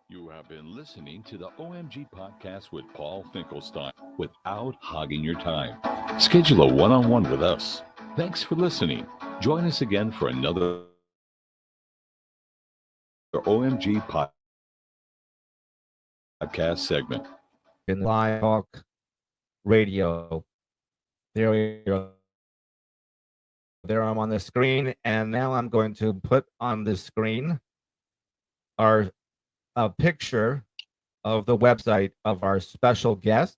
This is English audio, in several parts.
You have been listening to the OMG podcast with Paul Finkelstein without hogging your time. Schedule a one on one with us. Thanks for listening. Join us again for another OMG podcast segment. In Live Talk Radio. There we go. There I'm on the screen, and now I'm going to put on the screen our a picture of the website of our special guest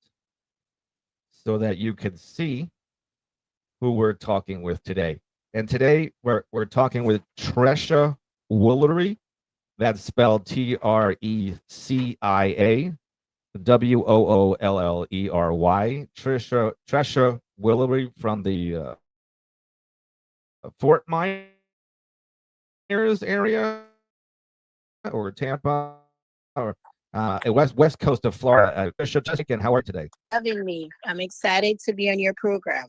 so that you can see who we're talking with today. And today we're talking with Tresha Woolery. That's spelled TRECIA WOOLLERY. Tresha Woolery from the Fort Myers area or Tampa or west coast of Florida. Trisha, Jessica, how are you today? Having me. I'm excited to be on your program.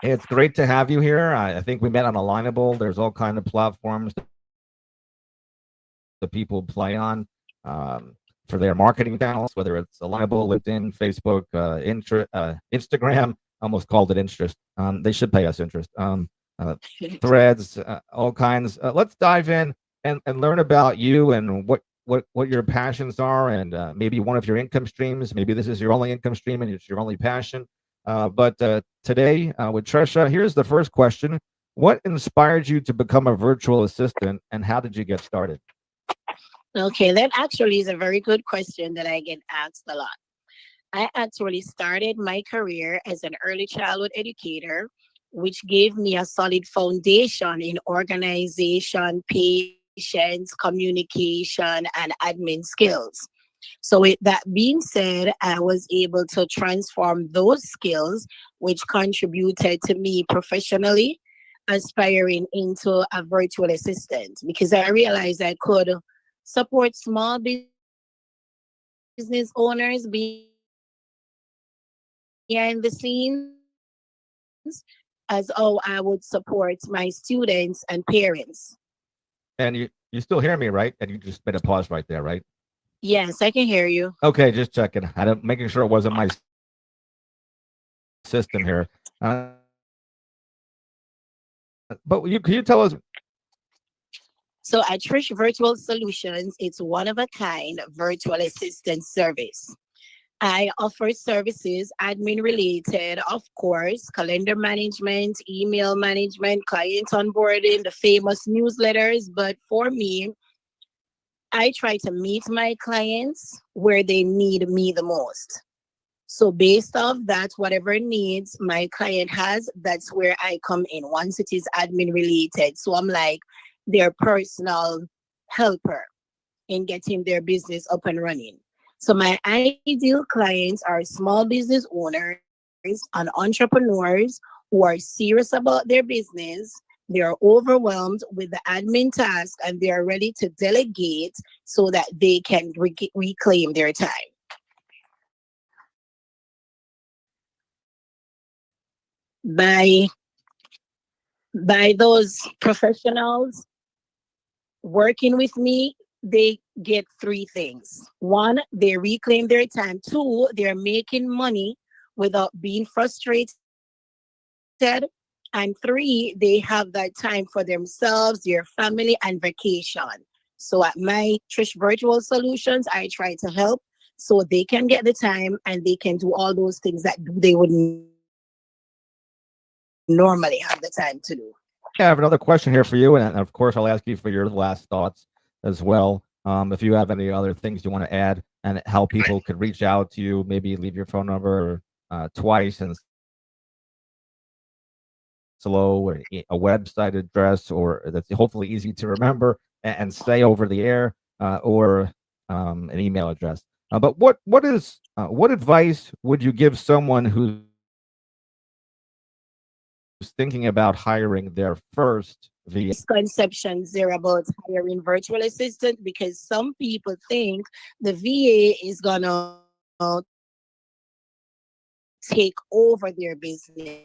It's great to have you here. I think we met on Alignable. There's all kind of platforms that people play on for their marketing channels, whether it's Alignable, LinkedIn, Facebook, Instagram. Almost called it interest. They should pay us interest. Threads, all kinds. Let's dive in and learn about you and what your passions are, and maybe one of your income streams. Maybe this is your only income stream and it's your only passion. But today with Tresha, here's the first question. What inspired you to become a virtual assistant, and how did you get started? Okay, that actually is a very good question that I get asked a lot. I actually started my career as an early childhood educator, which gave me a solid foundation in organization, patience, communication, and admin skills. So, with that being said, I was able to transform those skills, which contributed to me professionally aspiring into a virtual assistant because I realized I could support small business owners behind the scenes as how I would support my students and parents. And you still hear me, right? And you just made a pause right there, right? Yes, I can hear you. Okay, just checking. Making sure it wasn't my system here. But can you tell us? So at Trish Virtual Solutions, it's one of a kind virtual assistant service. I offer services admin related, of course, calendar management, email management, client onboarding, the famous newsletters. But for me, I try to meet my clients where they need me the most. So based off that, whatever needs my client has, that's where I come in once it is admin related. So I'm like their personal helper in getting their business up and running. So my ideal clients are small business owners and entrepreneurs who are serious about their business. They are overwhelmed with the admin task and they are ready to delegate so that they can reclaim their time. By those professionals working with me, they get three things. One, they reclaim their time. Two, they're making money without being frustrated. And three, they have that time for themselves, their family, and vacation. So at my Trish Virtual Solutions, I try to help so they can get the time and they can do all those things that they would normally have the time to do. Yeah, I have another question here for you, and of course, I'll ask you for your last thoughts as well. If you have any other things you want to add, and how people could reach out to you, maybe leave your phone number twice and say hello, or a website address, or that's hopefully easy to remember and say over the air, or an email address. But what advice would you give someone who's thinking about hiring their first VA? Misconceptions there about hiring virtual assistant because some people think the VA is gonna take over their business.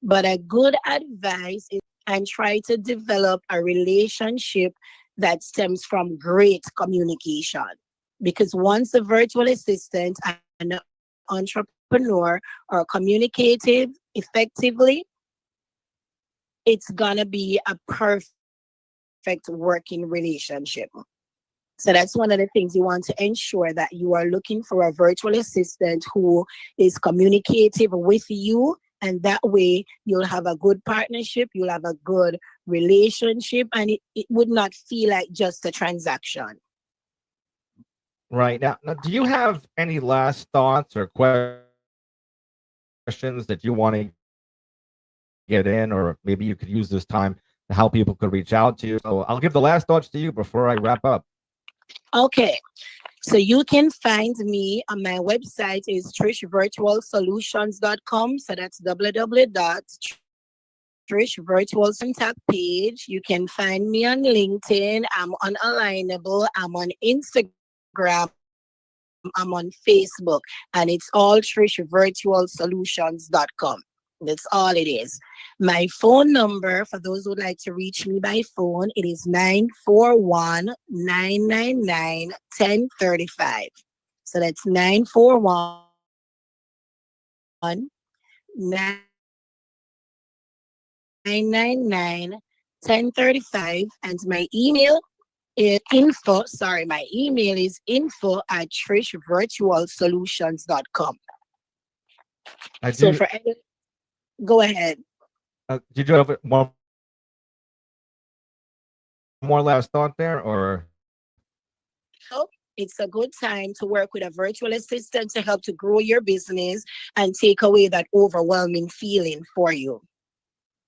But a good advice is and try to develop a relationship that stems from great communication. Because once a virtual assistant and an entrepreneur are communicative effectively, it's gonna be a perfect working relationship. So that's one of the things you want to ensure, that you are looking for a virtual assistant who is communicative with you. And that way you'll have a good partnership, you'll have a good relationship, and it would not feel like just a transaction. Right now, do you have any last thoughts or questions that you want to get in, or maybe you could use this time to how people could reach out to you? So I'll give the last thoughts to you before I wrap up. Okay. So you can find me on my website is trishvirtualsolutions.com. So that's www.trishvirtual contact page. You can find me on LinkedIn. I'm on Alignable. I'm on Instagram. I'm on Facebook. And it's all trishvirtualsolutions.com. That's all it is. My phone number, for those who would like to reach me by phone, it is 941-999-1035. So that's 941-999-1035. And my email is my email is info@trishvirtualsolutions.com. So for any, go ahead. Did you have one more last thought there, or? It's a good time to work with a virtual assistant to help to grow your business and take away that overwhelming feeling for you.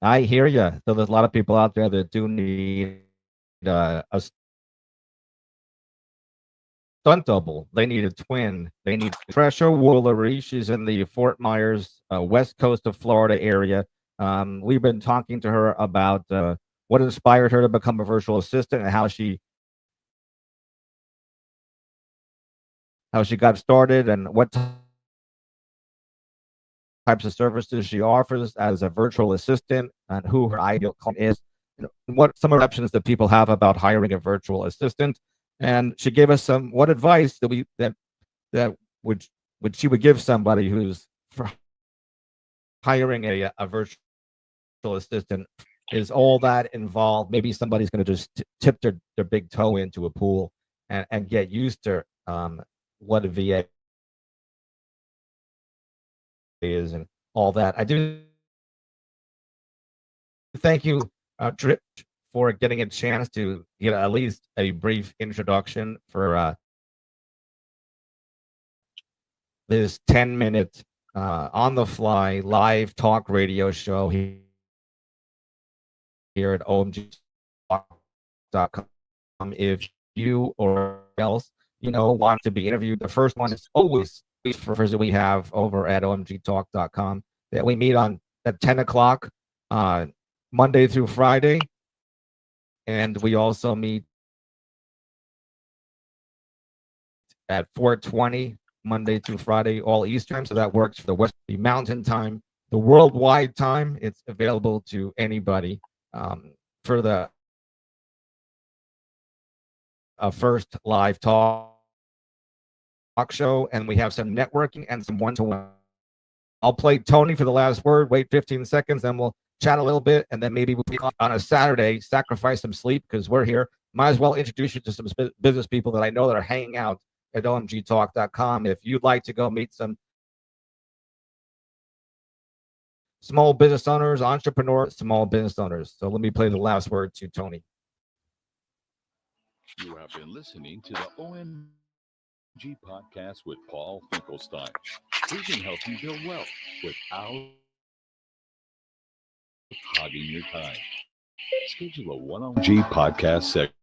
I hear you. So there's a lot of people out there that do need a stunt double. They need a twin. They need Trisha Woolery. She's in the Fort Myers, west coast of Florida area. We've been talking to her about what inspired her to become a virtual assistant and how she got started and what types of services she offers as a virtual assistant, and who her ideal client is, and what some of the options that people have about hiring a virtual assistant. And she gave us some what advice that would she would give somebody who's for hiring a virtual assistant. Is all that involved? Maybe somebody's going to just tip their big toe into a pool and get used to what a VA is and all that. I do thank you, Trish, for getting a chance to get at least a brief introduction for this 10-minute on the fly live talk radio show here at omgtalk.com. If you or else want to be interviewed, the first one is always for we have over at omgtalk.com that we meet on at 10 o'clock Monday through Friday, and we also meet at 4:20 Monday through Friday, all Eastern. So that works for the West Mountain Time. The worldwide time, it's available to anybody for the first live talk show, and we have some networking and some one-to-one. I'll play Tony for the last word. Wait 15 seconds, then we'll chat a little bit, and then maybe we'll be on a Saturday, sacrifice some sleep because we're here. Might as well introduce you to some business people that I know that are hanging out at omgtalk.com. If you'd like to go meet some small business owners, entrepreneurs, small business owners. So let me play the last word to Tony. You have been listening to the OMG podcast with Paul Finkelstein. We can help you build wealth without hogging your time. Schedule a one-on-one podcast segment